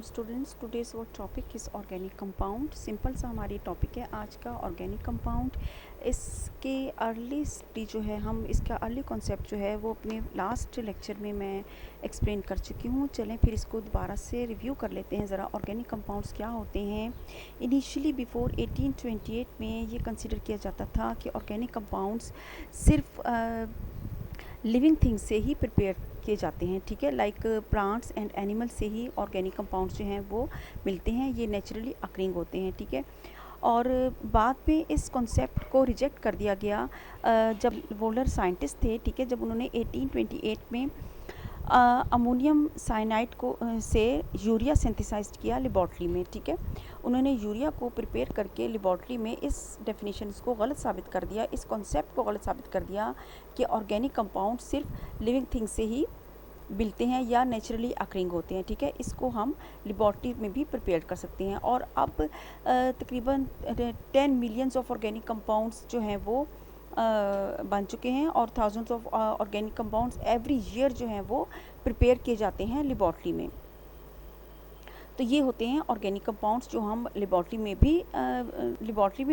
वालेकुम students, today's वो topic is organic compound. Simple सा हमारी टॉपिक है आज का ऑर्गेनिक कंपाउंड। इसके अर्ली स्टेज जो है, हम इसका अर्ली कॉन्सेप्ट जो है वो अपने लास्ट लेक्चर में मैं एक्सप्लेन कर चुकी हूँ। चलें फिर इसको दोबारा से रिव्यू कर लेते हैं ज़रा। ऑर्गेनिक कंपाउंड्स क्या होते हैं। इनिशियली बिफोर 1828 में ये कंसिडर किया जाता था कि ऑर्गेनिक कंपाउंड्स सिर्फ लिविंग थिंग्स से ही प्रिपेयर किए जाते हैं, ठीक है। लाइक प्लांट्स एंड एनिमल्स से ही ऑर्गेनिक कंपाउंड्स जो हैं वो मिलते हैं, ये नेचुरली अकरिंग होते हैं, ठीक है। और बाद में इस कॉन्सेप्ट को रिजेक्ट कर दिया गया जब वोलर साइंटिस्ट थे, ठीक है, जब उन्होंने 1828 में अमोनियम साइनाइड को से यूरिया सिंथेसाइज किया लेबॉर्ट्री में, ठीक है। उन्होंने यूरिया को प्रिपेयर करके लेबॉर्ट्री में इस डेफिनेशन को गलत साबित कर दिया, इस कॉन्सेप्ट को गलत साबित कर दिया कि ऑर्गेनिक कंपाउंड सिर्फ लिविंग थिंग्स से ही मिलते हैं या नेचुरली अकरिंग होते हैं, ठीक है। इसको हम लेबॉर्ट्री में भी प्रिपेयर कर सकते हैं। और अब तकरीबन 10 मिलियंस ऑफ ऑर्गेनिक कंपाउंड्स जो हैं वो बन चुके हैं और thousands of organic compounds every year जो हैं वो प्रिपेयर किए जाते हैं लेबॉर्ट्री में। तो ये होते हैं ऑर्गेनिक कंपाउंड्स जो हम लेबॉर्ट्री में भी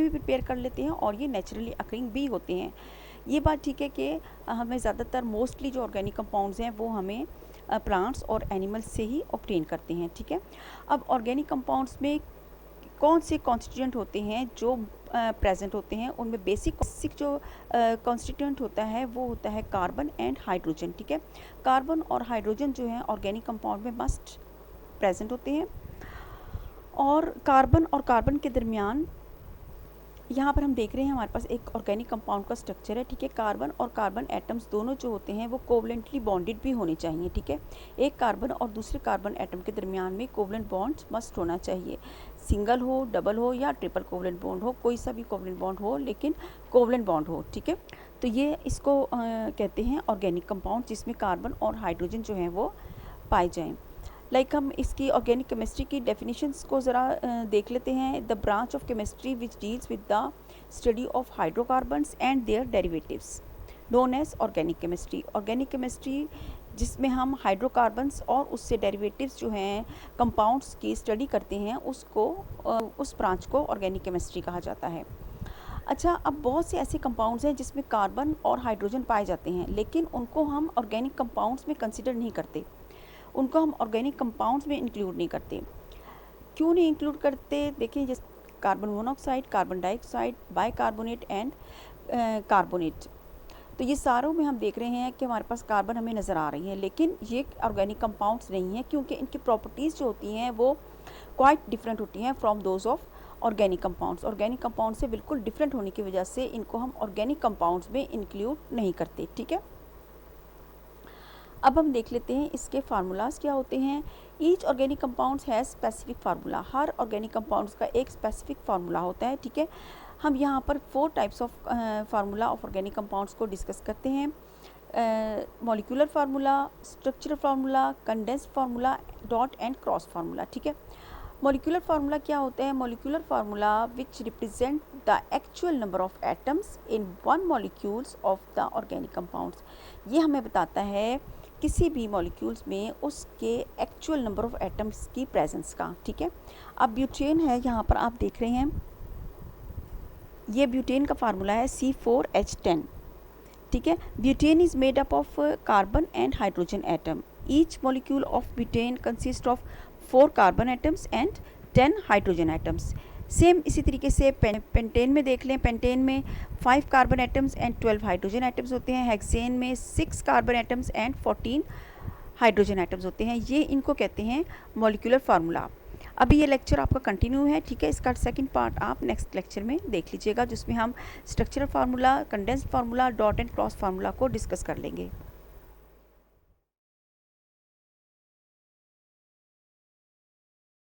प्रिपेयर कर लेते हैं और ये नेचुरली अकरिंग भी होते हैं। ये बात ठीक है कि हमें ज़्यादातर मोस्टली जो ऑर्गेनिक कंपाउंड्स हैं वो हमें प्लांट्स और एनिमल्स से ही ऑब्टेन करते हैं, ठीक है। अब ऑर्गेनिक कंपाउंड्स में कौन से कॉन्स्टिट्यूएंट होते हैं जो प्रेजेंट होते हैं, उनमें बेसिक जो कॉन्स्टिट्यूएंट होता है वो होता है कार्बन एंड हाइड्रोजन, ठीक है। कार्बन और हाइड्रोजन जो है ऑर्गेनिक कंपाउंड में मस्ट प्रेजेंट होते हैं। और कार्बन के दरमियान यहाँ पर हम देख रहे हैं हमारे पास एक ऑर्गेनिक कंपाउंड का स्ट्रक्चर है, ठीक है। कार्बन और कार्बन एटम्स दोनों जो होते हैं वो कोवलेंटली बॉन्डेड भी होने चाहिए, ठीक है। एक कार्बन और दूसरे कार्बन एटम के दरमियान में कोवलेंट बॉन्ड मस्ट होना चाहिए। सिंगल हो, डबल हो या ट्रिपल कोवलेंट बॉन्ड हो, कोई सा भी कोवलेंट बॉन्ड हो, लेकिन कोवलेंट बॉन्ड हो, ठीक है। तो ये इसको कहते हैं ऑर्गेनिक कंपाउंड जिसमें कार्बन और हाइड्रोजन जो हैं वो पाए जाएँ। लाइक हम इसकी ऑर्गेनिक केमिस्ट्री की डेफिनेशंस को ज़रा देख लेते हैं। The branch of chemistry which deals with the study of hydrocarbons and their derivatives known as organic chemistry. Organic chemistry जिसमें हम हाइड्रोकार्बन्स और उससे डेरिवेटिव्स जो हैं कंपाउंड्स की स्टडी करते हैं उसको उस ब्रांच को ऑर्गेनिक केमिस्ट्री कहा जाता है। अच्छा, अब बहुत से ऐसे कंपाउंड्स हैं जिसमें कार्बन और हाइड्रोजन पाए जाते हैं, लेकिन उनको हम ऑर्गेनिक कंपाउंड्स में कंसिडर नहीं करते, उनको हम ऑर्गेनिक कंपाउंड्स में इंक्लूड नहीं करते। क्यों नहीं इंक्लूड करते? देखिए, जैसे carbon monoxide, carbon dioxide, bicarbonate and carbonate, तो ये सारों में हम देख रहे हैं कि हमारे पास कार्बन हमें नज़र आ रही है, लेकिन ये ऑर्गेनिक कंपाउंड्स नहीं हैं क्योंकि इनकी प्रॉपर्टीज़ जो होती हैं वो क्वाइट डिफरेंट होती हैं from those of organic compounds. Organic compound से बिल्कुल डिफरेंट होने की वजह से इनको हम ऑर्गेनिक कंपाउंड्स में इंक्लूड नहीं करते, ठीक है। अब हम देख लेते हैं इसके फार्मूलाज क्या होते हैं। Each organic compounds has specific formula. Her organic compounds का एक स्पेसिफिक फार्मूला होता है, ठीक है। हम यहाँ पर 4 types of formula of organic compounds को डिस्कस करते हैं। Molecular formula, structural formula, condensed formula, dot and cross formula, ठीक है। मॉलिक्यूलर फार्मूला क्या होता है? Molecular formula which represent the actual number of atoms in one molecules of the organic compounds. ये हमें बताता है किसी भी मॉलिक्यूल्स में उसके एक्चुअल नंबर ऑफ एटम्स की प्रेजेंस का, ठीक है। अब ब्यूटेन है, यहाँ पर आप देख रहे हैं, ये ब्यूटेन का फार्मूला है C4H10, ठीक है। Butane is made up of carbon and hydrogen atom. Each molecule of butane consist of 4 carbon atoms and 10 hydrogen atoms. Same इसी तरीके से पेंटेन में देख लें, पेंटेन में 5 carbon atoms and 12 hydrogen atoms होते हैं। हेक्सेन में 6 carbon atoms and 14 hydrogen atoms होते हैं। ये इनको कहते हैं मॉलिक्यूलर फार्मूला। अभी ये लेक्चर आपका कंटिन्यू है, ठीक है। इसका सेकंड पार्ट आप नेक्स्ट लेक्चर में देख लीजिएगा जिसमें हम structural formula, condensed formula, dot and cross formula को डिस्कस कर लेंगे।